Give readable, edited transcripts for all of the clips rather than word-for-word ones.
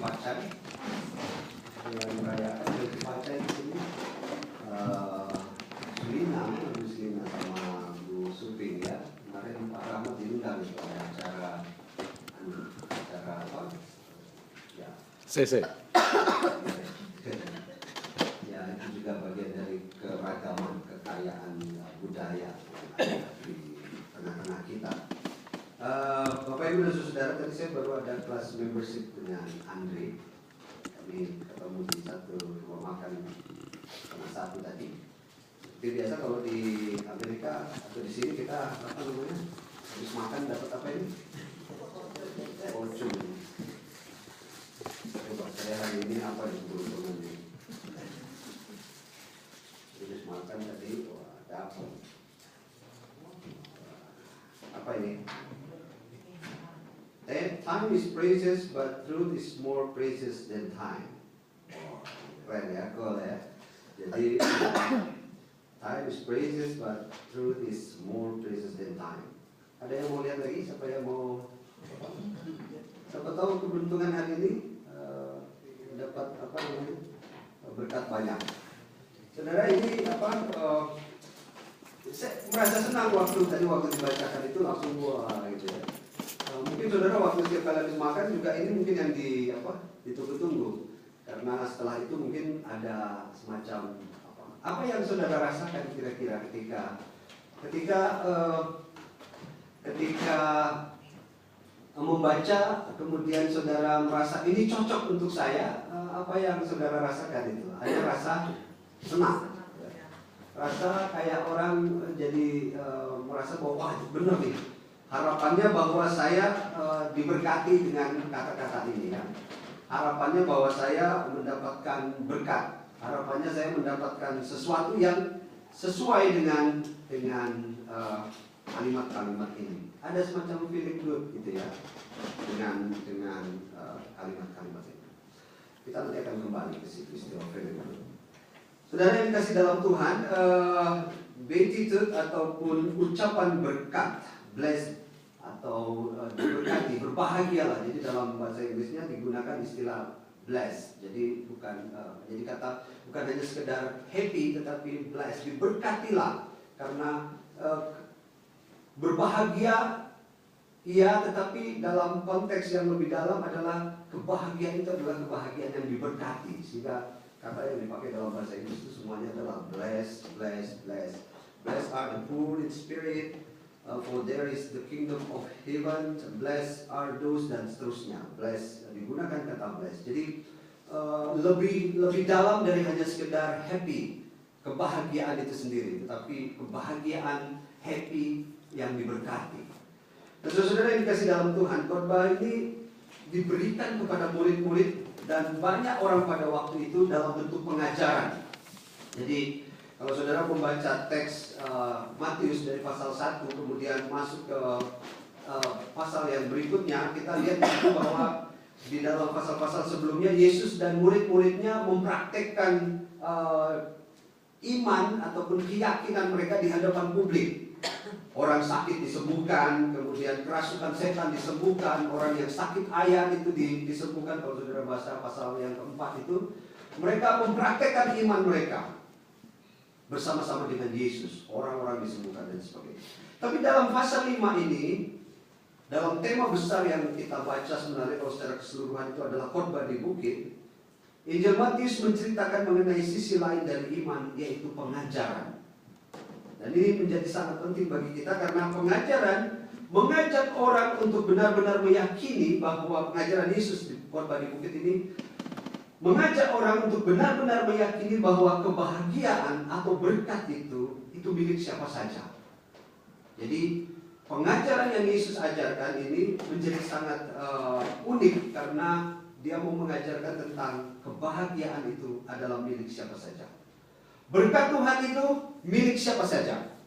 Pacar yang merayakan Suci Pacar di sini. Bu Selina sama Bu Suping ya. Kemarin Pak Rahmat diundang pada acara apa? Ya. CC. Ya, itu juga bagian dari keragaman kekayaan budaya di tengah-tengah kita. Bapak Ibu dan Saudara, tadi saya baru ada kelas membership dengan Andre. Kami ketemu di satu rumah makan setengah satu tadi. Seperti biasa kalau di Amerika atau di sini kita apa namanya habis makan dapat apa ini? Fortune. Coba saya hari ini apa yang berhubungan ini? Habis makan tadi, wah ada apa ini? Time is precious, but truth is more precious than time. Keren ya, cool ya. Jadi time is precious, but truth is more precious than time. Ada yang mau lihat lagi? Siapa yang mau? Siapa tahu keberuntungan hari ini dapat apa namanya berkat banyak. Saudara, ini apa? Saya merasa senang waktu dibacakan itu langsung wah gitu ya. Mungkin saudara waktu setiap kali habis makan juga ini mungkin yang ditunggu-tunggu karena setelah itu mungkin ada semacam apa yang saudara rasakan kira-kira ketika membaca kemudian saudara merasa ini cocok untuk saya, apa yang saudara rasakan itu? Ada rasa senang, rasa kayak orang jadi merasa bahwa wah benar nih. Harapannya bahwa saya diberkati dengan kata-kata ini ya. Harapannya bahwa saya mendapatkan berkat. Harapannya saya mendapatkan sesuatu yang sesuai dengan kalimat-kalimat ini. Ada semacam feeling good gitu ya dengan kalimat-kalimat ini. Kita nanti akan kembali ke situ istilah feeling good. Saudara yang dikasih dalam Tuhan, beatitude ataupun ucapan berkat, blessed atau diberkati, berbahagialah. Jadi dalam bahasa Inggrisnya digunakan istilah blessed. Jadi bukan hanya sekedar happy, tetapi blessed, diberkatilah. Karena berbahagia, iya, tetapi dalam konteks yang lebih dalam adalah kebahagiaan itu adalah kebahagiaan yang diberkati. Sehingga kata yang dipakai dalam bahasa Inggris itu semuanya adalah blessed, blessed, blessed. Blessed are the poor in spirit, for there is the kingdom of heaven. Blessed are those, dan seterusnya. Blessed, digunakan kata blessed. Jadi lebih dalam dari hanya sekedar happy, kebahagiaan itu sendiri, tetapi kebahagiaan happy yang diberkati. Dan saudara yang dikasih dalam Tuhan, khotbah ini diberikan kepada murid-murid dan banyak orang pada waktu itu dalam bentuk pengajaran. Jadi kalau saudara membaca teks Matius dari pasal 1 kemudian masuk ke pasal yang berikutnya, kita lihat bahwa di dalam pasal-pasal sebelumnya Yesus dan murid-muridnya mempraktekkan iman ataupun keyakinan mereka di hadapan publik. Orang sakit disembuhkan, kemudian kerasukan setan disembuhkan, orang yang sakit ayan itu disembuhkan. Kalau saudara baca pasal yang keempat itu, mereka mempraktekkan iman mereka bersama-sama dengan Yesus, orang-orang disembuhkan dan sebagainya. Tapi dalam pasal 5 ini, dalam tema besar yang kita baca sebenarnya kalau secara keseluruhan itu adalah khotbah di bukit, Injil Matius menceritakan mengenai sisi lain dari iman, yaitu pengajaran. Dan ini menjadi sangat penting bagi kita karena pengajaran mengajak orang untuk benar-benar meyakini bahwa pengajaran Yesus di khotbah di bukit ini mengajak orang untuk benar-benar meyakini bahwa kebahagiaan atau berkat itu milik siapa saja. Jadi pengajaran yang Yesus ajarkan ini menjadi sangat unik karena dia mau mengajarkan tentang kebahagiaan itu adalah milik siapa saja. Berkat Tuhan itu milik siapa saja.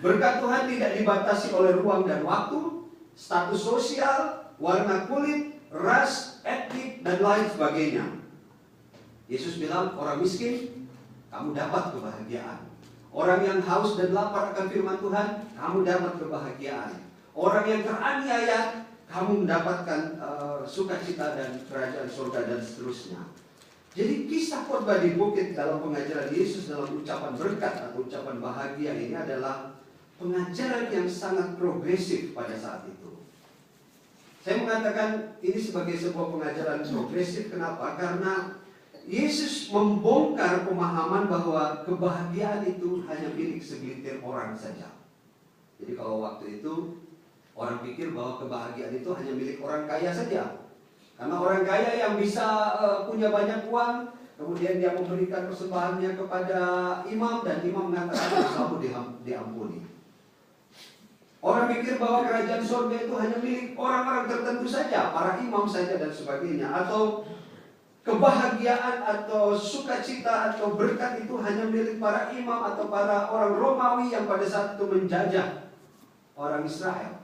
Berkat Tuhan tidak dibatasi oleh ruang dan waktu, status sosial, warna kulit, ras, etnik, dan lain sebagainya. Yesus bilang, orang miskin, kamu dapat kebahagiaan. Orang yang haus dan lapar akan firman Tuhan, kamu dapat kebahagiaan. Orang yang teraniaya, kamu mendapatkan sukacita dan kerajaan surga dan seterusnya. Jadi kisah khotbah di bukit dalam pengajaran Yesus dalam ucapan berkat atau ucapan bahagia ini adalah pengajaran yang sangat progresif pada saat itu. Saya mengatakan ini sebagai sebuah pengajaran progresif. Kenapa? Karena Yesus membongkar pemahaman bahwa kebahagiaan itu hanya milik segelintir orang saja. Jadi kalau waktu itu orang pikir bahwa kebahagiaan itu hanya milik orang kaya saja. Karena orang kaya yang bisa punya banyak uang, kemudian dia memberikan persembahannya kepada imam dan imam mengatakan dosamu diampuni. Orang pikir bahwa kerajaan surga itu hanya milik orang-orang tertentu saja, para imam saja dan sebagainya. Atau kebahagiaan atau sukacita atau berkat itu hanya milik para imam atau para orang Romawi yang pada saat itu menjajah orang Israel.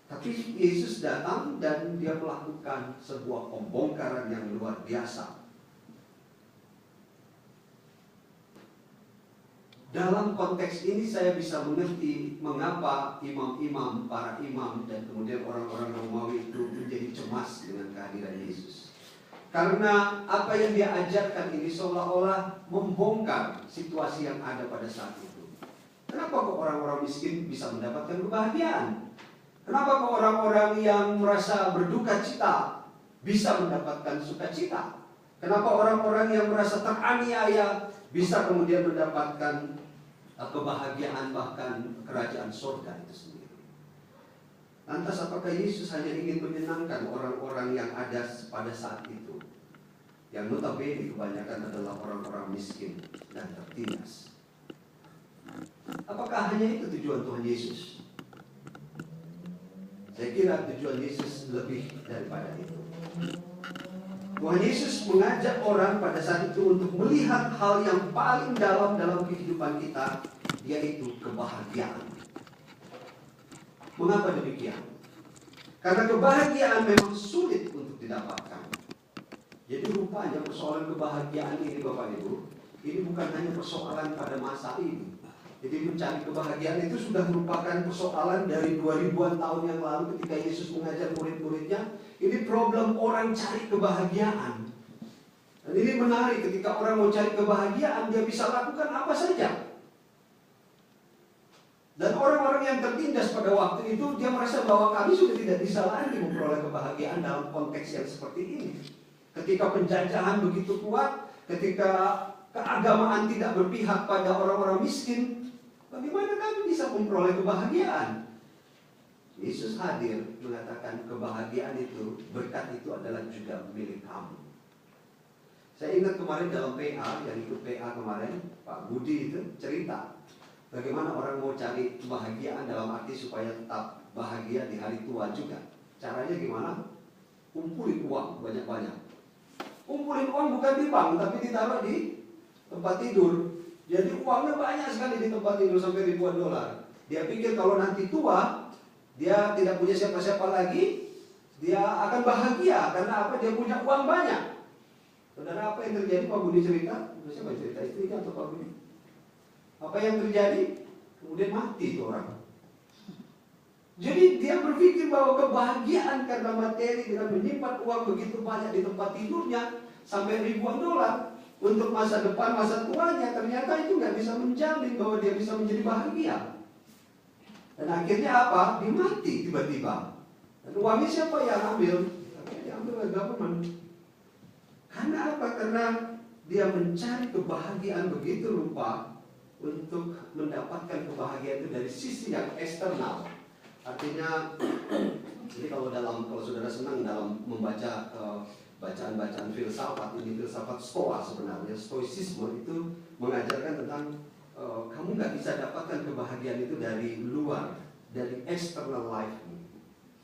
Tapi Yesus datang dan dia melakukan sebuah pembongkaran yang luar biasa. Dalam konteks ini saya bisa mengerti mengapa imam-imam, para imam dan kemudian orang-orang Romawi itu menjadi cemas dengan kehadiran Yesus. Karena apa yang dia ajarkan ini seolah-olah membongkar situasi yang ada pada saat itu. Kenapa kok orang-orang miskin bisa mendapatkan kebahagiaan? Kenapa kok orang-orang yang merasa berduka cita bisa mendapatkan sukacita? Kenapa orang-orang yang merasa teraniaya bisa kemudian mendapatkan kebahagiaan bahkan kerajaan surga itu sendiri? Lantas apakah Yesus hanya ingin menyenangkan orang-orang yang ada pada saat itu, yang notabene kebanyakan adalah orang-orang miskin dan tertindas? Apakah hanya itu tujuan Tuhan Yesus? Saya kira tujuan Yesus lebih daripada itu. Tuhan Yesus mengajak orang pada saat itu untuk melihat hal yang paling dalam kehidupan kita, yaitu kebahagiaan. Mengapa demikian? Karena kebahagiaan memang sulit untuk didapatkan. Jadi rupanya persoalan kebahagiaan ini Bapak Ibu, ini bukan hanya persoalan pada masa ini. Jadi mencari kebahagiaan itu sudah merupakan persoalan dari 2000-an tahun yang lalu ketika Yesus mengajar murid-muridnya. Ini problem orang cari kebahagiaan. Dan ini menarik, ketika orang mau cari kebahagiaan, dia bisa lakukan apa saja. Dan orang-orang yang tertindas pada waktu itu, dia merasa bahwa kami sudah tidak bisa lagi memperoleh kebahagiaan dalam konteks yang seperti ini. Ketika penjajahan begitu kuat, ketika keagamaan tidak berpihak pada orang-orang miskin, bagaimana kami bisa memperoleh kebahagiaan? Yesus hadir mengatakan kebahagiaan itu, berkat itu adalah juga milik kamu. Saya ingat kemarin dalam PA, yang ikut PA kemarin, Pak Budi itu cerita bagaimana orang mau cari kebahagiaan dalam arti supaya tetap bahagia di hari tua juga. Caranya gimana? Kumpulin uang banyak-banyak. Kumpulin uang bukan di bank, tapi ditaruh di tempat tidur. Jadi uangnya banyak sekali di tempat tidur sampai ribuan dolar. Dia pikir kalau nanti tua, dia tidak punya siapa-siapa lagi, dia akan bahagia. Karena apa? Dia punya uang banyak. Saudara, apa yang terjadi? Pak Budi cerita. Siapa cerita? Istrinya atau Pak Budi? Apa yang terjadi? Kemudian mati itu orang. Jadi dia berpikir bahwa kebahagiaan karena materi dengan menyimpan uang begitu banyak di tempat tidurnya sampai ribuan dolar untuk masa depan, masa tuanya, ternyata itu nggak bisa menjamin bahwa dia bisa menjadi bahagia. Dan akhirnya apa? Dia mati tiba-tiba. Dan uangnya siapa yang ambil? Diambil oleh government. Karena apa? Karena dia mencari kebahagiaan begitu rupa untuk mendapatkan kebahagiaan itu dari sisi yang eksternal. Artinya, jadi kalau saudara senang dalam membaca bacaan-bacaan filsafat, ini filsafat Stoa sebenarnya, stoicisme itu mengajarkan tentang kamu nggak bisa dapatkan kebahagiaan itu dari luar, dari external life,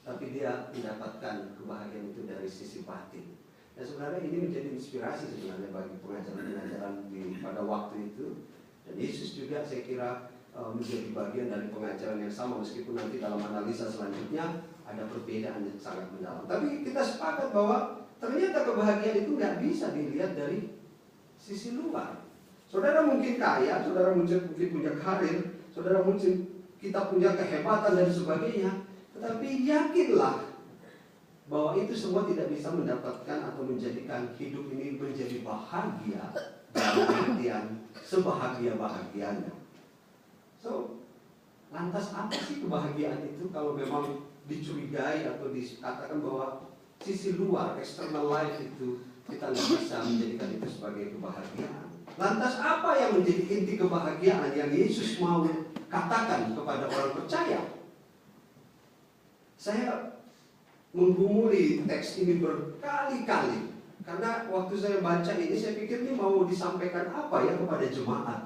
tapi dia mendapatkan kebahagiaan itu dari sisi batin. Dan sebenarnya ini menjadi inspirasi sebenarnya bagi pengajaran-pengajaran pada waktu itu. Dan Yesus juga saya kira menjadi bagian dari pengajaran yang sama, meskipun nanti dalam analisa selanjutnya ada perbedaan yang sangat mendalam. Tapi kita sepakat bahwa ternyata kebahagiaan itu nggak bisa dilihat dari sisi luar. Saudara mungkin kaya, saudara mungkin punya karir, saudara mungkin kita punya kehebatan dan sebagainya. Tetapi yakinlah bahwa itu semua tidak bisa mendapatkan atau menjadikan hidup ini menjadi bahagia dalam artian sebahagia-bahagianya. So, lantas apa sih kebahagiaan itu kalau memang dicurigai atau dikatakan bahwa sisi luar, external life itu kita nggak bisa menjadikan itu sebagai kebahagiaan. Lantas apa yang menjadi inti kebahagiaan yang Yesus mau katakan kepada orang percaya? Saya menggumuli teks ini berkali-kali karena waktu saya baca ini saya pikir ini mau disampaikan apa ya kepada jemaat.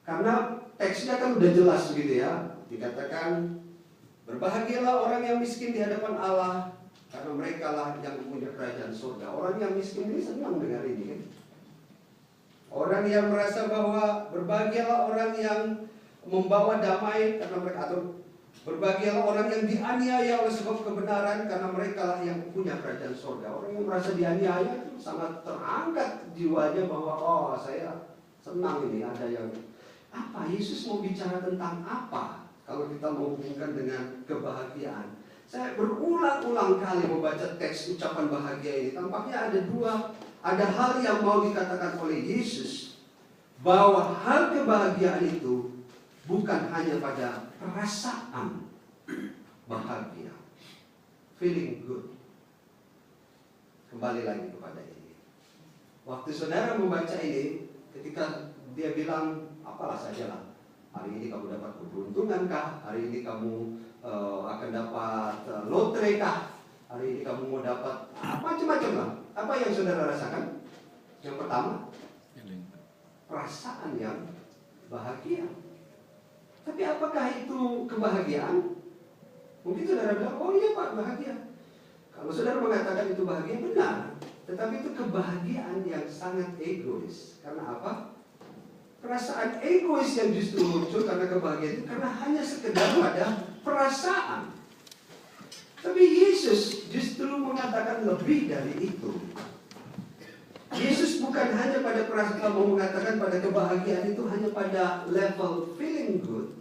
Karena teksnya kan udah jelas begitu ya. Dikatakan berbahagialah orang yang miskin di hadapan Allah karena mereka lah yang punya kerajaan surga. Orang yang miskin ini senang dengar ini kan. Orang yang merasa bahwa berbahagialah orang yang membawa damai karena mereka, atau berbahagialah orang yang dianiaya oleh sebab kebenaran karena mereka lah yang punya kerajaan surga. Orang yang merasa dianiaya itu sangat terangkat jiwanya bahwa oh saya senang ini ada yang apa, Yesus mau bicara tentang apa kalau kita menghubungkan dengan kebahagiaan. Saya berulang-ulang kali membaca teks ucapan bahagia ini. Tampaknya ada hal yang mau dikatakan oleh Yesus, bahwa hal kebahagiaan itu bukan hanya pada perasaan bahagia, feeling good. Kembali lagi kepada ini. Waktu saudara membaca ini, ketika dia bilang apalah sajalah, hari ini kamu dapat keberuntungan kah? Hari ini kamu akan dapat lotre kah? Hari ini kamu mau dapat macam-macam lah. Apa yang saudara rasakan? Yang pertama, perasaan yang bahagia. Tapi apakah itu kebahagiaan? Mungkin saudara bilang, oh iya Pak, bahagia. Kalau saudara mengatakan itu bahagia, benar. Tetapi itu kebahagiaan yang sangat egois. Karena apa? Perasaan egois yang justru muncul karena kebahagiaan itu karena hanya sekedar pada perasaan. Tapi Yesus justru mengatakan lebih dari itu. Yesus bukan hanya pada perasaan, mau mengatakan pada kebahagiaan itu hanya pada level feeling good.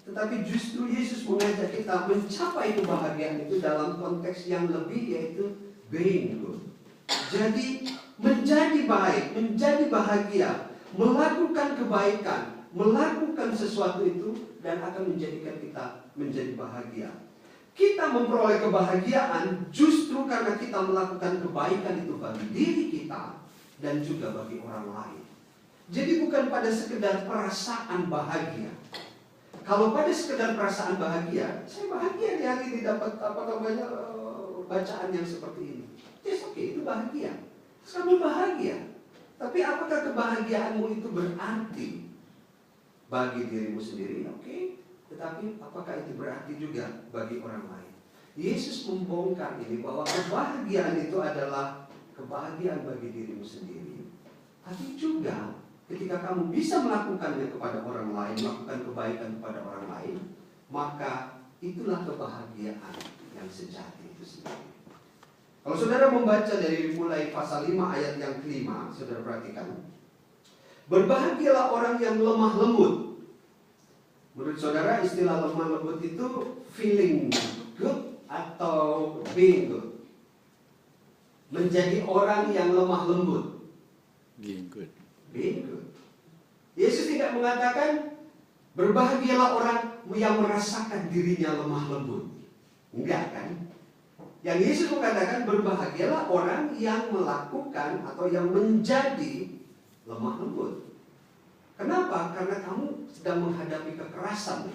Tetapi justru Yesus mengajak kita mencapai kebahagiaan itu dalam konteks yang lebih, yaitu being good. Jadi menjadi baik, menjadi bahagia, melakukan kebaikan, melakukan sesuatu itu dan akan menjadikan kita menjadi bahagia. Kita memperoleh kebahagiaan justru karena kita melakukan kebaikan itu bagi diri kita dan juga bagi orang lain. Jadi bukan pada sekedar perasaan bahagia. Kalau pada sekedar perasaan bahagia, saya bahagia di hari ini dapat bacaan yang seperti ini. Yes, oke, itu bahagia. Kamu bahagia. Tapi apakah kebahagiaanmu itu berarti bagi dirimu sendiri? Oke. Tetapi apakah itu berarti juga bagi orang lain? Yesus membongkar ini bahwa kebahagiaan itu adalah kebahagiaan bagi dirimu sendiri. Tapi juga ketika kamu bisa melakukannya kepada orang lain, melakukan kebaikan kepada orang lain, maka itulah kebahagiaan yang sejati itu sendiri. Kalau saudara membaca dari mulai pasal 5 ayat yang kelima, saudara perhatikan. Berbahagialah orang yang lemah lembut. Menurut saudara istilah lemah lembut itu feeling good atau being good? Menjadi orang yang lemah lembut. Being good. Being good. Yesus tidak mengatakan berbahagialah orang yang merasakan dirinya lemah lembut. Enggak kan? Yang Yesus mengatakan berbahagialah orang yang melakukan atau yang menjadi lemah lembut. Kenapa? Karena kamu sedang menghadapi kekerasan.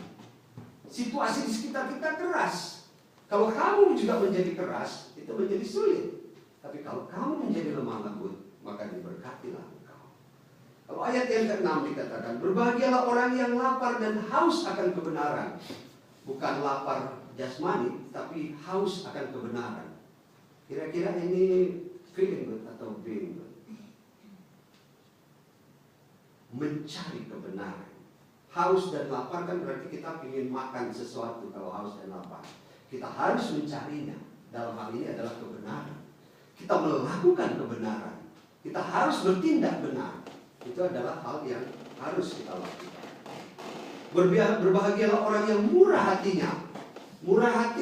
Situasi di sekitar kita keras. Kalau kamu juga menjadi keras, itu menjadi sulit. Tapi kalau kamu menjadi lemah lembut, maka diberkatilah engkau. Kalau ayat yang ke-6 dikatakan, berbahagialah orang yang lapar dan haus akan kebenaran. Bukan lapar jasmani, tapi haus akan kebenaran. Kira-kira ini feeling good atau being good? Mencari kebenaran. Haus dan lapar kan berarti kita ingin makan sesuatu kalau haus dan lapar. Kita harus mencarinya. Dalam hal ini adalah kebenaran. Kita melakukan kebenaran. Kita harus bertindak benar. Itu adalah hal yang harus kita lakukan. Berbahagialah orang yang murah hatinya. Murah hati